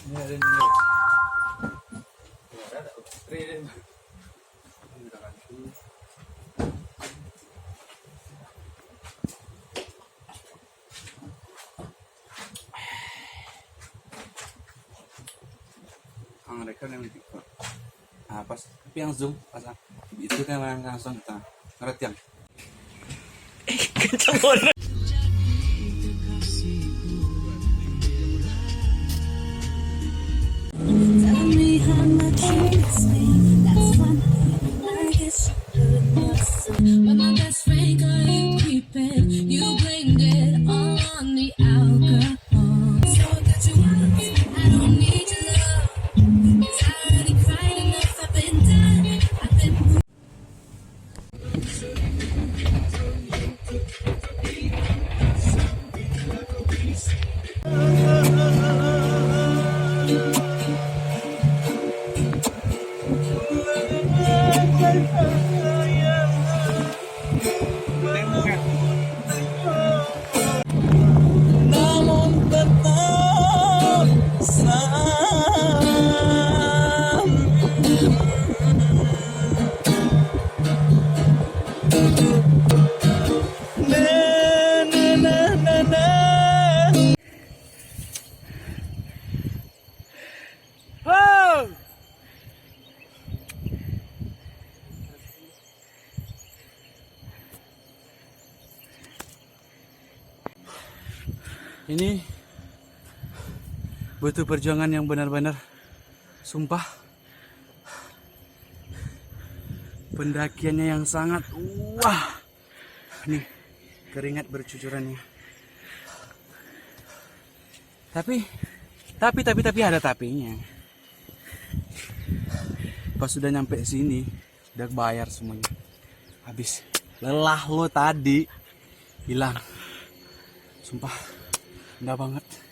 Ini ada nih. Ada trailer. Mereka yang lebih pas tapi yang zoom pas itu kan langsung kita ngerti yang kenceng banget. ini butuh perjuangan yang benar-benar sumpah. Pendakiannya yang sangat nih keringat bercucurannya. Tapi ada tapinya. Pas sudah nyampe sini udah bayar semuanya. Habis lelah lo tadi hilang. Sumpah, enggak banget.